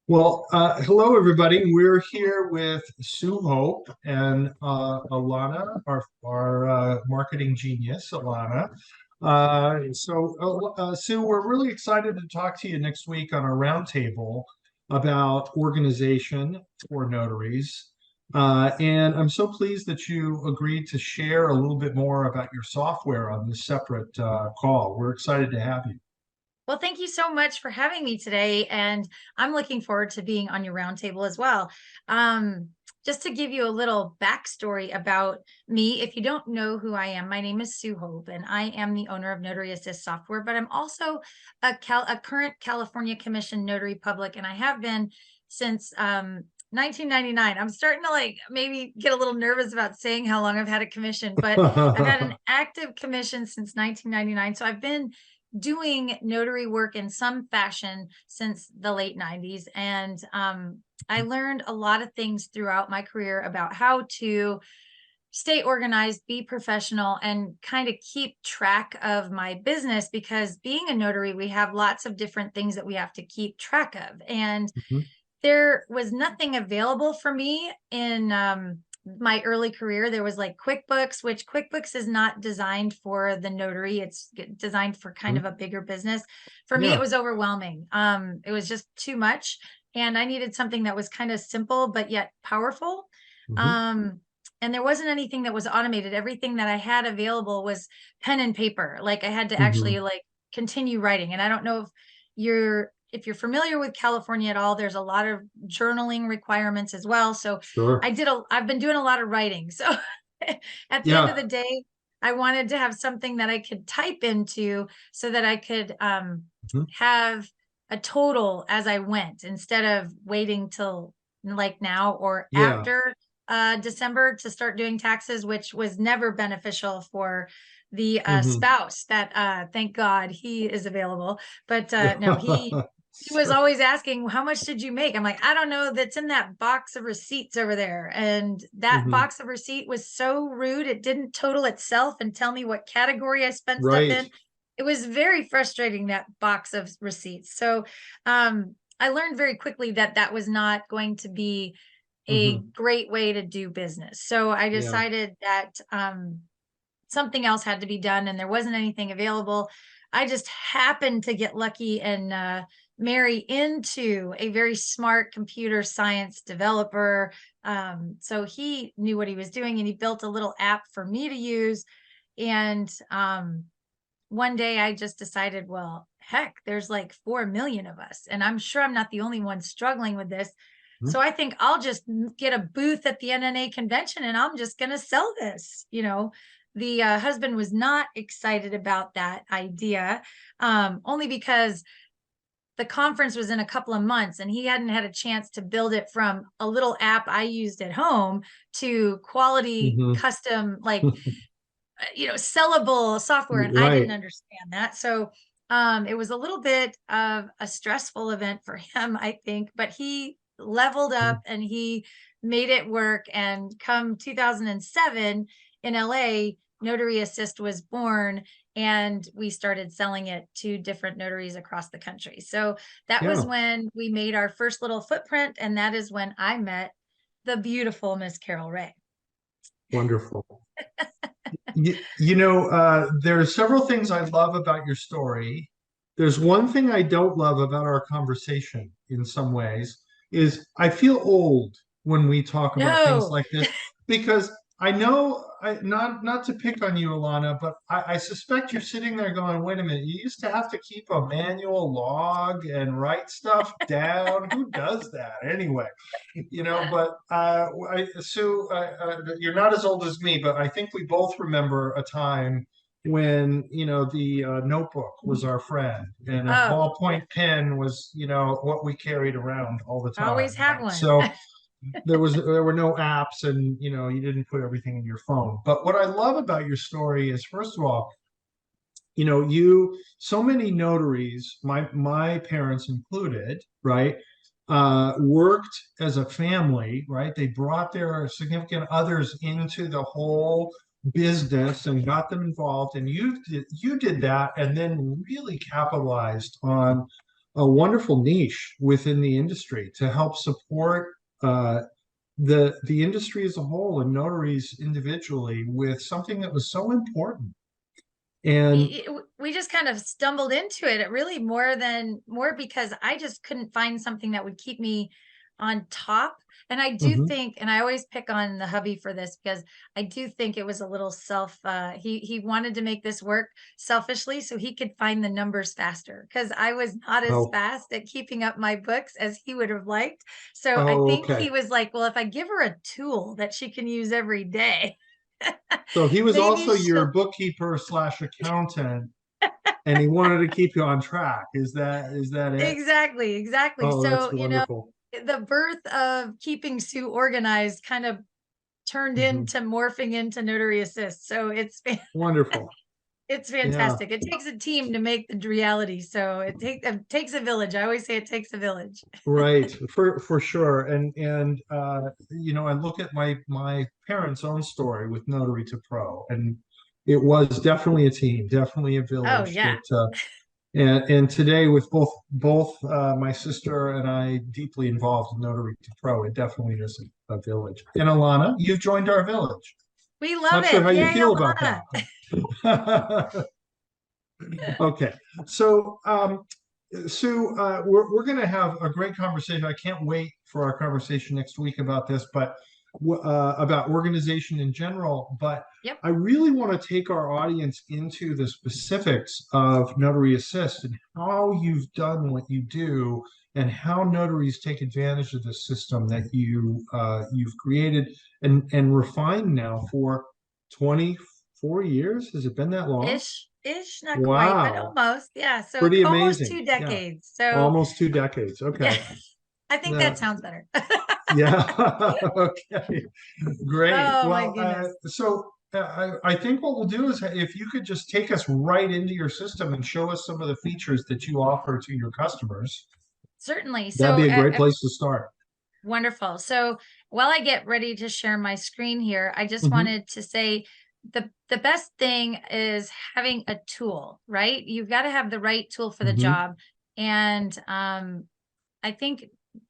Hello everybody. We're here with Sue Hope and Alana, our marketing genius, Alana. Sue, we're really excited to talk to you next week on our roundtable about organization for notaries. And I'm so pleased that you agreed to share a little bit more about your software on this separate call. We're excited to have you. Well, thank you so much for having me today. And I'm looking forward to being on your roundtable as well. Um, just to give you a little backstory about me, if you don't know who I am, my name is Sue Hope, and I am the owner of NotaryAssist software, but I'm also a current California Commission Notary Public, and I have been since 1999. I'm starting to maybe get a little nervous about saying how long I've had a commission, but I've had an active commission since 1999. So I've been doing notary work in some fashion since the late 90s. And I learned a lot of things throughout my career about how to stay organized, be professional, and kind of keep track of my business, because being a notary, we have lots of different things that we have to keep track of. And Mhm. there was nothing available for me in my early career. There was like QuickBooks, which QuickBooks is not designed for the notary. It's designed for kind of a bigger business. For me, it Yeah. was overwhelming. It was just too much. And I needed something that was kind of simple, but yet powerful. Mhm. Um, and there wasn't anything that was automated. Everything that I had available was pen and paper. Like I had to actually Mhm. continue writing. And I don't know if you're familiar with California at all, there's a lot of journaling requirements as well. So Sure. I've been doing a lot of writing. So at the end of Yeah. the day, I wanted to have something that I could type into so that I could Mhm. have a total as I went, instead of waiting till like now or Yeah. after December to start doing taxes, which was never beneficial for the Hmm. spouse that thank God he is available. But no, he was Sure. always asking, how much did you make? I'm like, I don't know. That's in that box of receipts over there. And that Hmm. box of receipt was so rude. It didn't total itself and tell me what category I spent stuff Right. in. It was very frustrating, that box of receipts. So I learned very quickly that that was not going to be a Hmm. great way to do business. So I Yeah. decided that something else had to be done, and there wasn't anything available. I just happened to get lucky and marry into a very smart computer science developer. So he knew what he was doing, and he built a little app for me to use. And one day I just decided, well, heck, there's like 4 million of us, and I'm sure I'm not the only one struggling with this. Mhm. So I think I'll just get a booth at the NNA convention and I'm just going to sell this. The husband was not excited about that idea, only because the conference was in a couple of months and he hadn't had a chance to build it from a little app I used at home to quality Mhm. custom, sellable software. And I didn't Right. understand that. So it was a little bit of a stressful event for him, I think, but he leveled up Mhm. and he made it work. And come 2007 in LA, Notary Assist was born, and we started selling it to different notaries across the country. So that was Yeah. when we made our first little footprint. And that is when I met the beautiful Miss Carol Ray. Wonderful. There are several things I love about your story. There's one thing I don't love about our conversation in some ways is I feel old when we talk about things No. like this because I know not to pick on you, Alana, but I suspect you're sitting there going, wait a minute, you used to have to keep a manual log and write stuff down. Who does that anyway? Sue, you're not as old as me, but I think we both remember a time when the notebook was our friend and a Oh, yeah. ballpoint pen was what we carried around all the time, Always have right? one. So there were no apps, and you didn't put everything in your phone. But what I love about your story is, first of all, you so many notaries, my parents included, right, worked as a family, right? They brought their significant others into the whole business and got them involved, and you did that, and then really capitalized on a wonderful niche within the industry to help support the industry as a whole and notaries individually with something that was so important. And We just kind of stumbled into it. It really more because I just couldn't find something that would keep me on top. And I do mhm. think, and I always pick on the hubby for this because I do think it was a little he wanted to make this work selfishly so he could find the numbers faster because I was not as Oh, fast at keeping up my books as he would have liked. So I oh, think okay. he was like, well, if I give her a tool that she can use every day, So he was maybe also your she'll bookkeeper slash accountant, and he wanted to keep you on track. Is that it? exactly, exactly. Oh, that's So, wonderful. the birth of keeping Sue organized kind of turned Mhm. into morphing into Notary Assist. So Wonderful. it's Yeah. fantastic. It takes a team to make the reality. So it takes a village. I always say it takes a village. Right, for sure. And I look at my parents' own story with Notary2Pro, and it was definitely a team, definitely a Oh village yeah. that and today with both my sister and I deeply involved in Notary2Pro, it definitely is a village. And Alana, you've joined our village. We love Not sure it. how you Yay, feel about Alana. that. Okay, so Sue, we're going to have a great conversation. I can't wait for our conversation next week about this, but about organization in general. But Yep. I really want to take our audience into the specifics of Notary Assist and how you've done what you do, and how notaries take advantage of the system that you've created and refined now for 24 years. Has it been that long? Ish, not quite, but Wow. almost. Yeah. So Pretty almost amazing. two Yeah. decades. So Almost 2 decades. yeah, Okay. I think Uh, that sounds better. yeah. Okay. Great. Oh my Well, goodness. I think what we'll do is if you could just take us right into your system and show us some of the features that you offer to your customers, Certainly. that'd So be a great place to start. wonderful. So while I get ready to share my screen here, I just Hmm. wanted to say the best thing is having a tool, right? You've got to have the right tool for the Hmm. job. And I think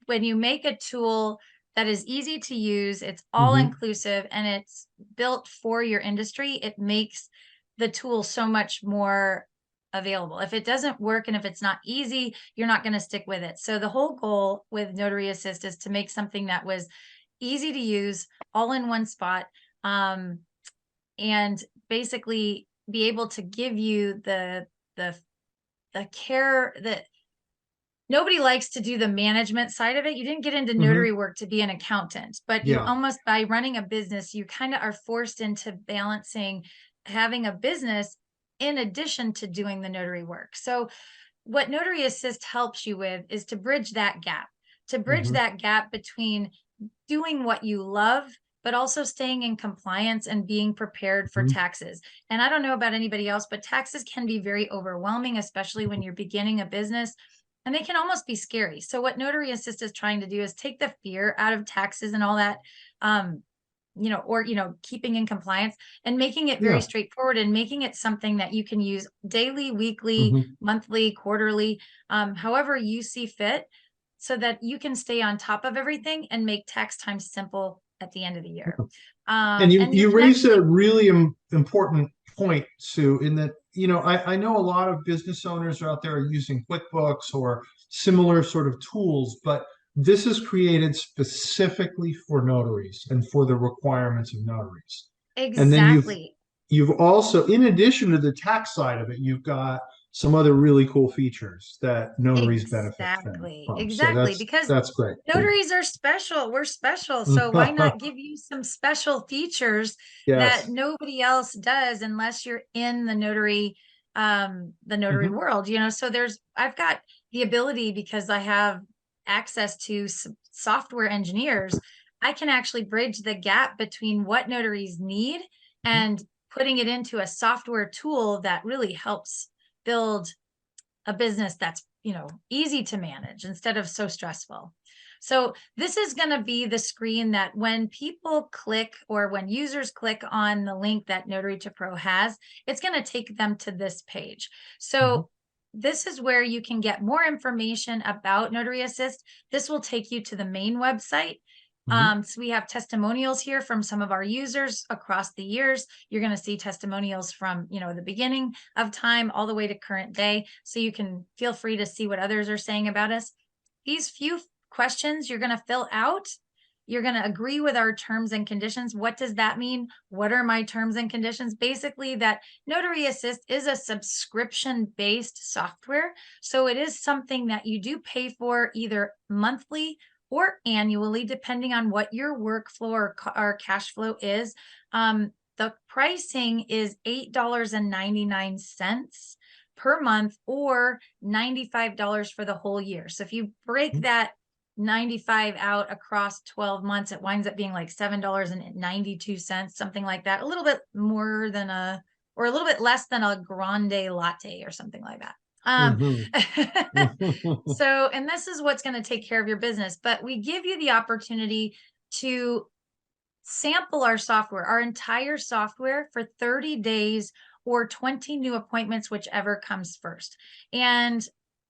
when you make a tool that is easy to use, it's all Hmm. inclusive, and it's built for your industry, it makes the tool so much more available. If it doesn't work and if it's not easy, you're not going to stick with it. So the whole goal with Notary Assist is to make something that was easy to use, all in one spot, um, and basically be able to give you the the care that nobody likes to do the management side of it. You didn't get into Hmm. notary work to be an accountant, but you Yeah. almost, by running a business, you kind of are forced into balancing having a business in addition to doing the notary work. So what Notary Assist helps you with is to bridge Hmm. that gap between doing what you love, but also staying in compliance and being prepared for Hmm. taxes. And I don't know about anybody else, but taxes can be very overwhelming, especially when you're beginning a business, and they can almost be scary. So what Notary Assist is trying to do is take the fear out of taxes and all that, um, keeping in compliance, and making it very Yeah. straightforward and making it something that you can use daily, weekly, Hmm. monthly, quarterly, however you see fit, so that you can stay on top of everything and make tax time simple at the end of the year. And you And you you can raised a actually, really important point, Sue, in that, I know a lot of business owners out there are using QuickBooks or similar sort of tools, but this is created specifically for notaries and for the requirements of notaries. And then exactly. you've also, in addition to the tax side of it, you've got some other really cool features that notaries benefit Exactly, from. So exactly. that's Because that's great. notaries are special. We're special. So why not give you some special features that Yes. nobody else does unless you're in the notary Hmm. world, So I've got the ability, because I have access to software engineers. I can actually bridge the gap between what notaries need and putting it into a software tool that really helps build a business that's easy to manage instead of so stressful. So this is going to be the screen that when people click, or when users click on the link that Notary2Pro has, it's going to take them to this page. Hmm. So this is where you can get more information about Notary Assist. This will take you to the main website. So we have testimonials here from some of our users across the years. You're going to see testimonials from, the beginning of time all the way to current day. So you can feel free to see what others are saying about us. These few questions you're going to fill out. You're going to agree with our terms and conditions. What does that mean? What are my terms and conditions? Basically, that Notary Assist is a subscription-based software. So it is something that you do pay for either monthly or annually, depending on what your workflow or cash flow is. The pricing is $8.99 per month or $95 for the whole year. So if you break that 95 out across 12 months, it winds up being like $7.92, something like that. A little bit more than or a little bit less than a grande latte or something like that. So, and this is what's going to take care of your business, but we give you the opportunity to sample our software, our entire software for 30 days or 20 new appointments, whichever comes first. And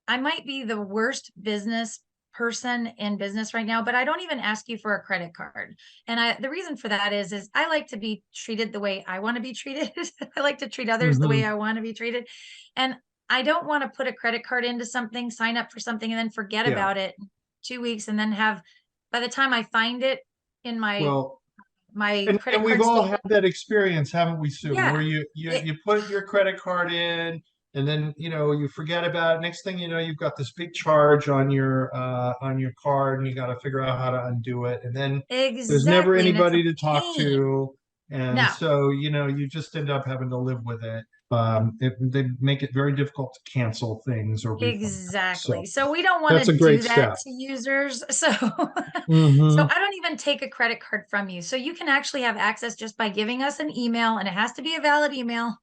I might be the worst business person in business right now, but I don't even ask you for a credit card. And the reason for that is I like to be treated the way I want to be treated. I like to treat others the way I want to be treated. And I don't want to put a credit card into something, sign up for something, and then forget about it 2 weeks, and then by the time I find it in my credit And we've card all had statement. that experience, haven't we, Sue? Where Yeah. you put your credit card in, and then you forget about it. Next thing you know, you've got this big charge on your card, and you got to figure out how to undo it. And then there's never Exactly. And it's a anybody to talk pain. to, and No, so you just end up having to live with it. They make it very difficult to cancel things or refund things. exactly. So So we don't want that's to a great do that step. to users. So, so Hmm. I don't even take a credit card from you. So you can actually have access just by giving us an email, and it has to be a valid email.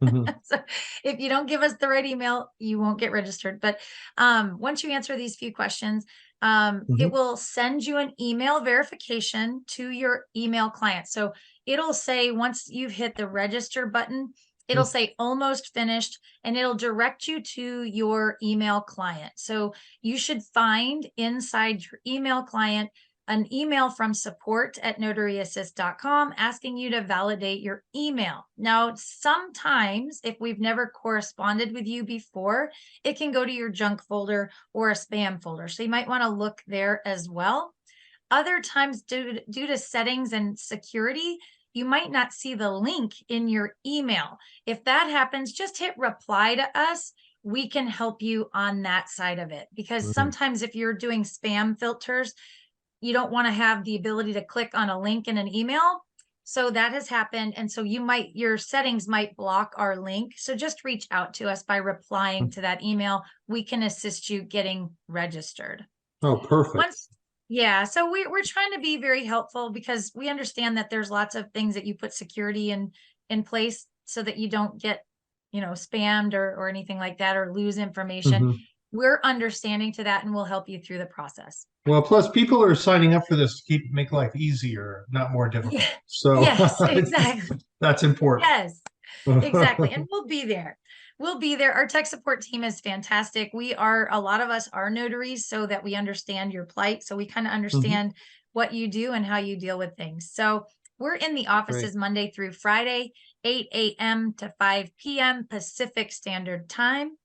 Hmm. So if you don't give us the right email, you won't get registered. But once you answer these few questions, it Hmm. will send you an email verification to your email client. So it'll say, once you've hit the register button, it'll say almost finished, and it'll direct you to your email client. So you should find inside your email client an email from support@notaryassist.com asking you to validate your email. Now, sometimes if we've never corresponded with you before, it can go to your junk folder or a spam folder. So you might want to look there as well. Other times, due to settings and security, you might not see the link in your email. If that happens, just hit reply to us. We can help you on that side of it, because sometimes if you're doing spam filters, you don't want to have the ability to click on a link in an email. So that has happened. And so your settings might block our link. So just reach out to us by replying to that email. We can assist you getting registered. Oh, perfect. Yeah. So we're trying to be very helpful, because we understand that there's lots of things that you put security in place so that you don't get, spammed or anything like that, or lose information. Hmm. We're understanding to that, and we'll help you through the process. Well, plus people are signing up for this to make life easier, not more Yeah. difficult. So Yes, exactly. that's important. Yes, exactly. And we'll be there. We'll be there. Our tech support team is fantastic. A lot of us are notaries, so that we understand your plight. So we kind of Hmm. understand what you do and how you deal with things. So we're in the Great. offices Monday through Friday, 8 a.m. to 5 p.m. Pacific Standard Time.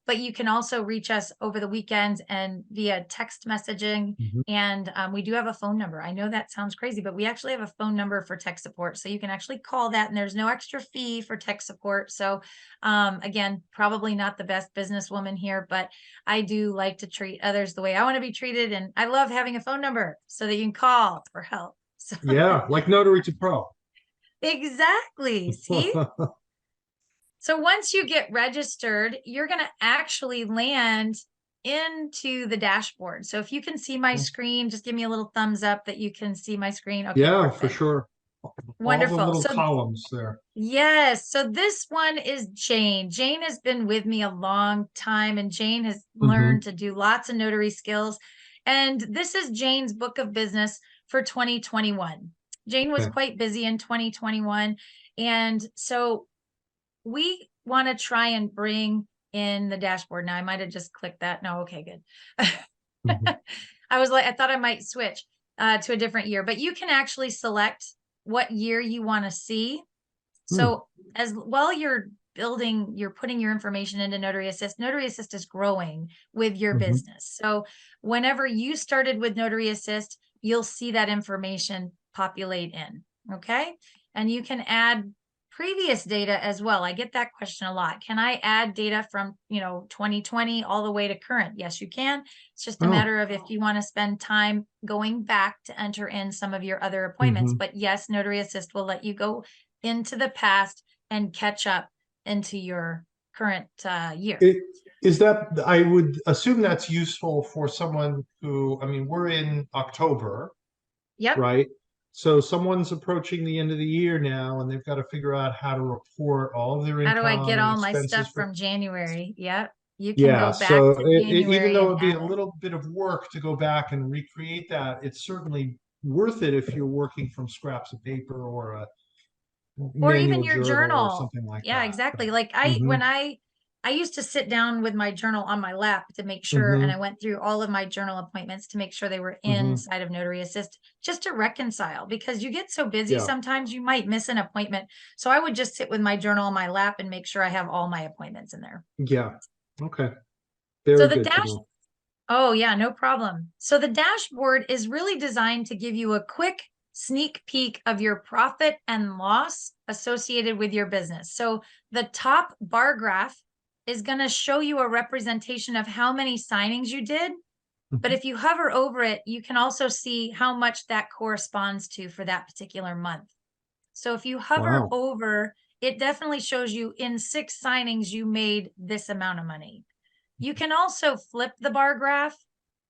But you can also reach us over the weekends and via text messaging. Mhm. And we do have a phone number. I know that sounds crazy, but we actually have a phone number for tech support. So you can actually call that, and there's no extra fee for tech support. So again, probably not the best businesswoman here, but I do like to treat others the way I want to be treated. And I love having a phone number so that you can call for help. So Yeah, like Notary2Pro. exactly. See? So once you get registered, you're going to actually land into the dashboard. So if you can see my screen, just give me a little thumbs up that you can see my screen. Okay, Yeah, for perfect. sure. All the Wonderful. little So columns there. yes, so this one is Jane. Jane has been with me a long time, and Jane has Hmm. learned to do lots of notary skills. And this is Jane's book of business for 2021. Jane was Okay. quite busy in 2021. And so we want to try and bring in the dashboard. Now I might have just clicked that. No, okay, good. Mhm. I was like, I thought I might switch to a different year, but you can actually select what year you want to see. Hmm. So as while you're building, you're putting your information into Notary Assist. Notary Assist is growing with your Mhm. business. So whenever you started with Notary Assist, you'll see that information populate in. Okay. And you can add previous data as well. I get that question a lot. Can I add data from, 2020 all the way to current? Yes, you can. It's just a Oh. matter of if you want to spend time going back to enter in some of your other appointments. Mhm. But yes, Notary Assist will let you go into the past and catch up into your current year. It, is that, I would assume that's useful for someone who, I mean, we're in October, Yep. right? So someone's approaching the end of the year now, and they've got to figure out how to report all of their How do I income get and all my expenses stuff for. from January? Yep. You can Yeah, go back so to even January though and it'd be add a it. little bit of work to go back and recreate that, it's certainly worth it if you're working from scraps of paper or a Or even manual your journal or journal. something like Yeah, that. exactly. Like Hmm. when I used to sit down with my journal on my lap to make sure, and Hmm. I went through all of my journal appointments to make sure they were Hmm. inside of Notary Assist just to reconcile, because you get so busy Yeah, sometimes you might miss an appointment. So I would just sit with my journal on my lap and make sure I have all my appointments in there. yeah. Okay. So Very the good to dash know. Oh, yeah, no problem. So the dashboard is really designed to give you a quick sneak peek of your profit and loss associated with your business. So the top bar graph is going to show you a representation of how many signings you did. But Mhm. if you hover over it, you can also see how much that corresponds to for that particular month. So if you hover Wow. over, it definitely shows you in 6 signings, you made this amount of money. You can also flip the bar graph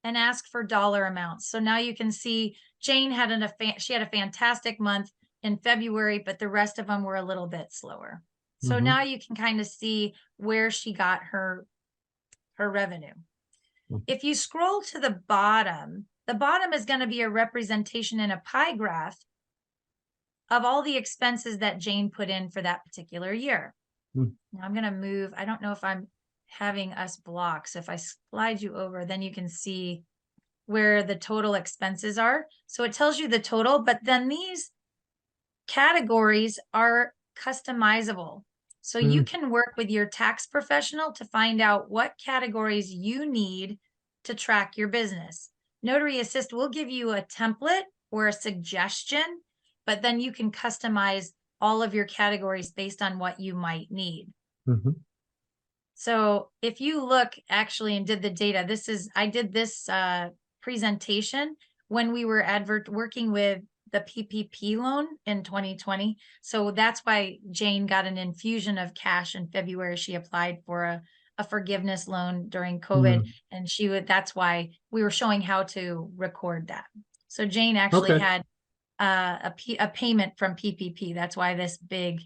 and ask for dollar amounts. So now you can see Jane had she had a fantastic month in February, but the rest of them were a little bit slower. So Hmm. now you can kind of see where she got her revenue. If you scroll to the bottom is going to be a representation in a pie graph of all the expenses that Jane put in for that particular year. Now I'm going to move. I don't know if I'm having us block. So if I slide you over, then you can see where the total expenses are. So it tells you the total, but then these categories are customizable. So you can work with your tax professional to find out what categories you need to track your business. Notary Assist will give you a template or a suggestion, but then you can customize all of your categories based on what you might need. Hmm. So if you look actually and did the data, I did this presentation when we were working with the PPP loan in 2020. So that's why Jane got an infusion of cash in February. She applied for a forgiveness loan during COVID, and that's why we were showing how to record that. So Jane actually Okay. had a payment from PPP. That's why this big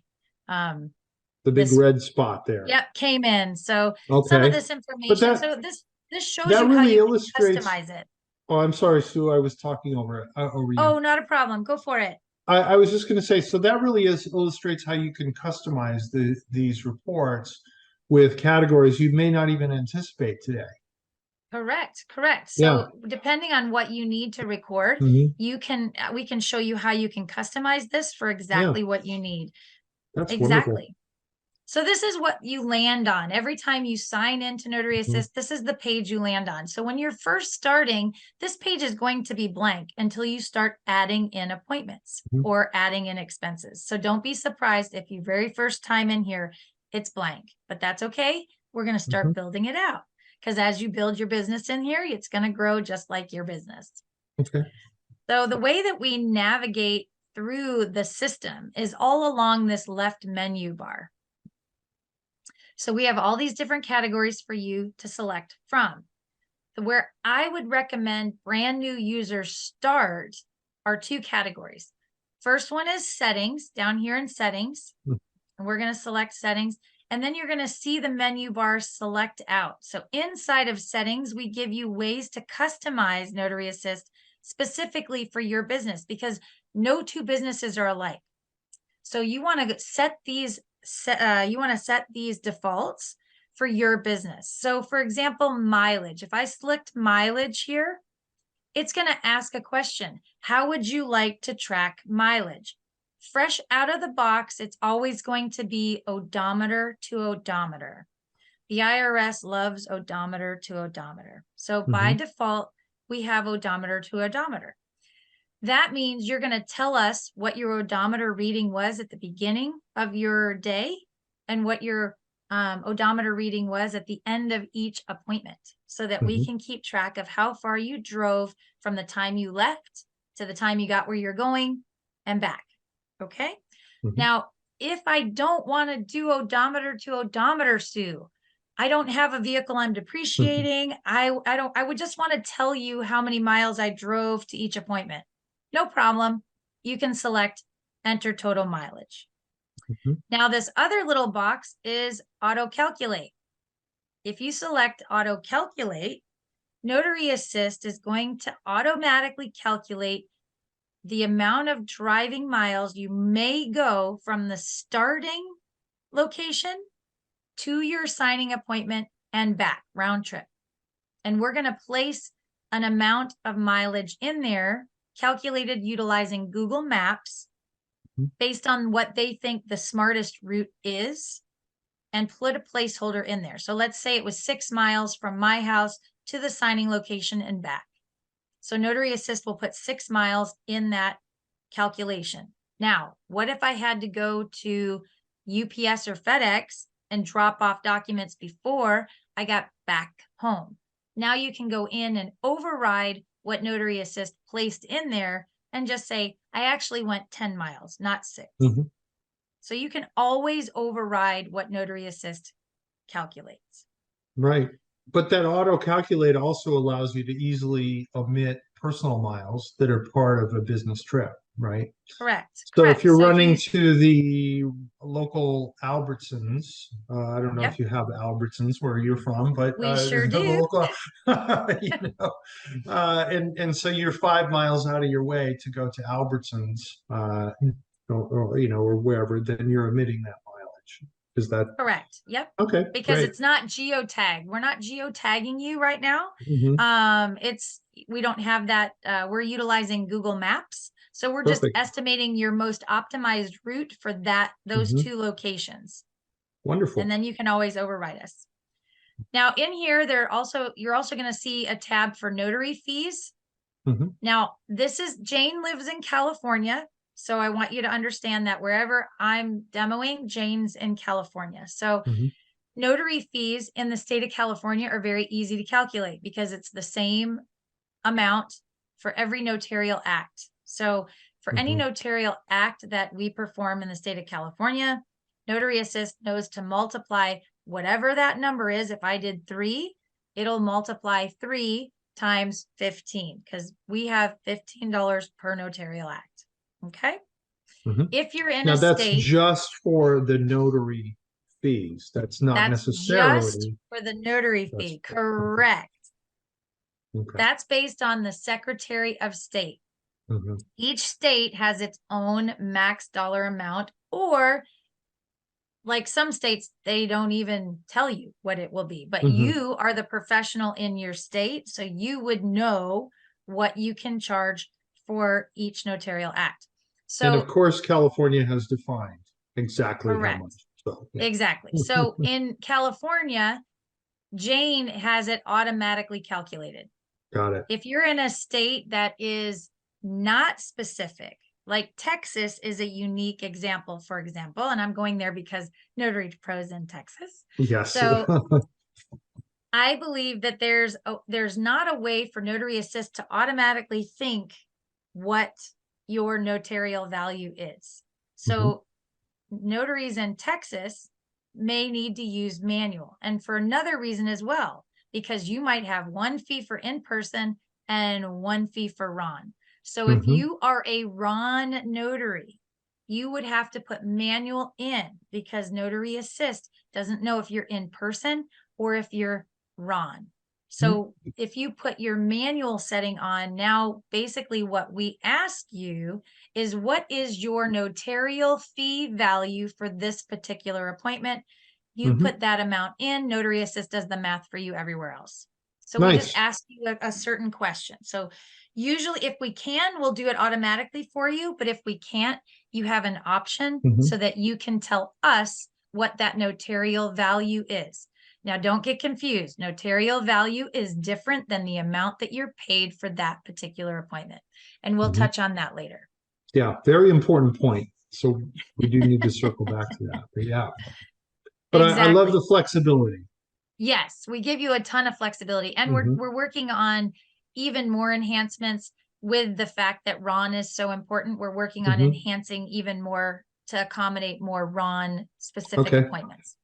The big this red spot there. Yep, came in. So some of Okay. this But information, that so this shows that you how really you can illustrates. customize it. Oh, I'm sorry, Sue. I was talking over you. Oh, not a problem. Go for it. I was just going to say, so that really illustrates how you can customize these reports with categories you may not even anticipate today. Correct, correct. Yeah. So depending on what you need to record, Hmm. we can show you how you can customize this for Yeah. exactly what you need. That's wonderful. Exactly. So this is what you land on. Every time you sign into Notary Mhm. Assist, this is the page you land on. So when you're first starting, this page is going to be blank until you start adding in appointments Mhm. or adding in expenses. So don't be surprised if you very first time in here, it's blank, but that's okay. We're going to Mhm. start building it out, because as you build your business in here, it's going to grow just like your business. Okay. So the way that we navigate through the system is all along this left menu bar. So we have all these different categories for you to select from. Where I would recommend brand new users start are 2 categories. First one is settings, down here in settings. Mm. And we're going to select settings. And then you're going to see the menu bar select out. So inside of settings, we give you ways to customize Notary Assist specifically for your business, because no 2 businesses are alike. So you want to set these defaults for your business. So for example, mileage. If I select mileage here, it's going to ask a question. How would you like to track mileage? Fresh out of the box, it's always going to be odometer to odometer. The IRS loves odometer to odometer. So by default, we have odometer to odometer. That means you're going to tell us what your odometer reading was at the beginning of your day and what your odometer reading was at the end of each appointment, so that we can keep track of how far you drove from the time you left to the time you got where you're going and back. Okay. Now, if I don't want to do odometer to odometer, Sue, I don't have a vehicle I'm depreciating. I would just want to tell you how many miles I drove to each appointment. No problem. You can select enter total mileage. Now, this other little box is auto calculate. If you select auto calculate, Notary Assist is going to automatically calculate the amount of driving miles you may go from the starting location to your signing appointment and back, round trip. And we're going to place an amount of mileage in there, calculated utilizing Google Maps based on what they think the smartest route is, and put a placeholder in there. So let's say it was 6 miles from my house to the signing location and back. So Notary Assist will put 6 miles in that calculation. Now, what if I had to go to UPS or FedEx and drop off documents before I got back home? Now you can go in and override what Notary Assist placed in there and just say, I actually went 10 miles, not 6. So you can always override what Notary Assist calculates. Right. But that auto calculate also allows you to easily omit personal miles that are part of a business trip, right? Correct. So Correct. if you're So running to the local Albertsons, I don't know Yep. if you have Albertsons where you're from, but We sure the do. local, and so you're 5 miles out of your way to go to Albertsons, or wherever, then you're omitting that mileage. Is that Correct. Yep. okay? Because Great. it's not geotagged. We're not geotagging you right now. We don't have that. We're utilizing Google Maps. So we're just Perfect. estimating your most optimized route for those 2 locations. Wonderful. And then you can always override us. Now in here, you're also going to see a tab for notary fees. Now, Jane lives in California. So I want you to understand that wherever I'm demoing, Jane's in California. So notary fees in the state of California are very easy to calculate because it's the same amount for every notarial act. So for any notarial act that we perform in the state of California, Notary Assist knows to multiply whatever that number is. If I did 3, it'll multiply 3 times 15 because we have $15 per notarial act. Okay. If you're in Now a that's state, just for the notary fees. That's not that's necessarily just for the notary fee. okay. Correct. Okay. That's based on the Secretary of State. Each state has its own max dollar amount, or like some states, they don't even tell you what it will be, but you are the professional in your state. So you would know what you can charge for each notarial act. So, and of course, California has defined exactly how much. correct. So, yeah. Exactly. So in California, Jane has it automatically calculated. Got it. If you're in a state that is not specific, like Texas is a unique example, for example, and I'm going there because Notary2Pro is in Texas. Yes. So I believe that there's not a way for Notary Assist to automatically think what your notarial value is. So notaries in Texas may need to use manual, and for another reason as well, because you might have one fee for in-person and one fee for RON. So if you are a RON notary, you would have to put manual in because Notary Assist doesn't know if you're in person or if you're RON. So if you put your manual setting on, now basically what we ask you is, what is your notarial fee value for this particular appointment? you put that amount in. Notary Assist does the math for you everywhere else. So we just Nice. ask you a certain question. So usually if we can, we'll do it automatically for you. But if we can't, you have an option so that you can tell us what that notarial value is. Now, don't get confused. Notarial value is different than the amount that you're paid for that particular appointment. And we'll touch on that later. Yeah, very important point. So we do need to circle back to that. But yeah. But I love Exactly. the flexibility. Yes, we give you a ton of flexibility, and we're working on even more enhancements with the fact that RON is so important. We're working on enhancing even more to accommodate more RON specific appointments.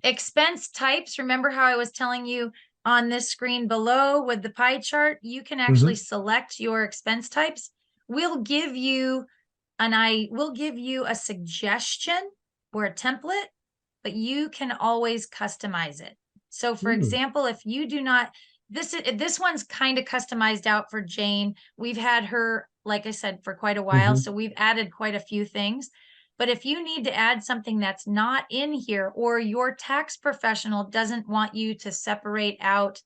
Expense types. Remember how I was telling you on this screen below with the pie chart, you can actually select your expense types. We'll give you a suggestion or a template, but you can always customize it. So for example, if you do not, this one's kind of customized out for Jane. We've had her, like I said, for quite a while. So we've added quite a few things. But if you need to add something that's not in here, or your tax professional doesn't want you to separate out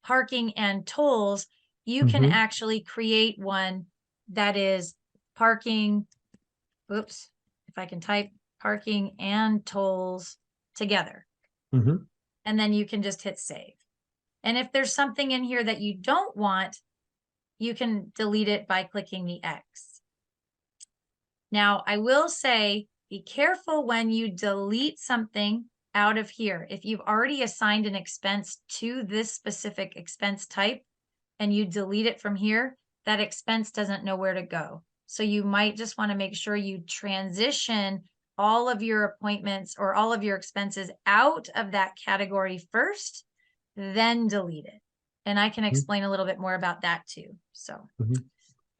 parking and tolls, you can actually create one that is parking. Oops, if I can type parking and tolls together. And then you can just hit save. And if there's something in here that you don't want, you can delete it by clicking the X. Now, I will say, be careful when you delete something out of here. If you've already assigned an expense to this specific expense type and you delete it from here, that expense doesn't know where to go. So you might just want to make sure you transition all of your appointments or all of your expenses out of that category first, then delete it. And I can explain a little bit more about that too. So,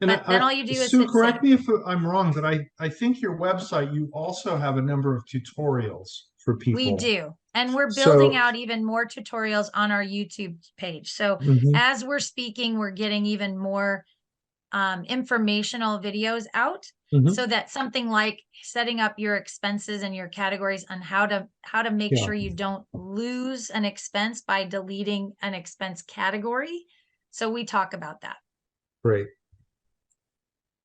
but then all you do is Sue, hit correct save. me if I'm wrong, but I think your website, you also have a number of tutorials for people. We do. And we're building out even more tutorials on our YouTube page. So as we're speaking, we're getting even more informational videos out so that something like setting up your expenses and your categories on how to make sure you don't lose an expense by deleting an expense category. So we talk about that. Great.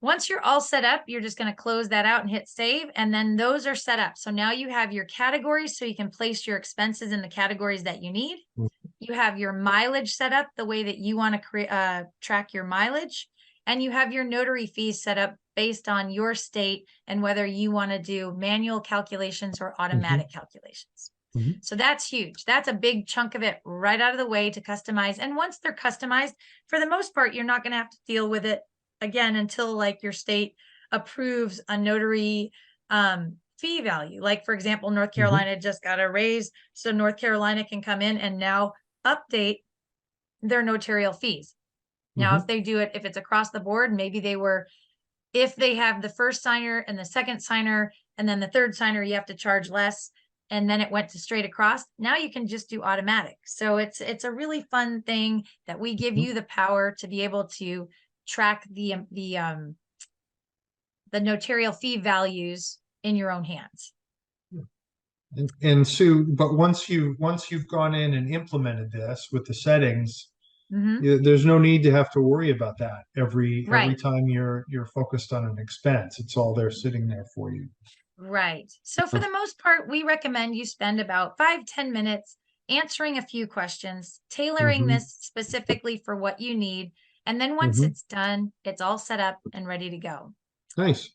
Once you're all set up, you're just going to close that out and hit save. And then those are set up. So now you have your categories so you can place your expenses in the categories that you need. You have your mileage set up the way that you want to track your mileage. And you have your notary fees set up based on your state and whether you want to do manual calculations or automatic calculations. So that's huge. That's a big chunk of it right out of the way to customize. And once they're customized, for the most part, you're not going to have to deal with it again until like your state approves a notary fee value. Like for example, North Carolina just got a raise. So North Carolina can come in and now update their notarial fees. Now, if they do it, if it's across the board, maybe if they have the first signer and the second signer, and then the third signer, you have to charge less. And then it went to straight across. Now you can just do automatic. So it's a really fun thing that we give you the power to be able to track the notarial fee values in your own hands. And Sue, but once you've gone in and implemented this with the settings, there's no need to have to worry about that every time you're focused on an expense. It's all there sitting there for you. Right. So for the most part, we recommend you spend about 5-10 minutes answering a few questions, tailoring this specifically for what you need. And then once it's done, it's all set up and ready to go. Nice.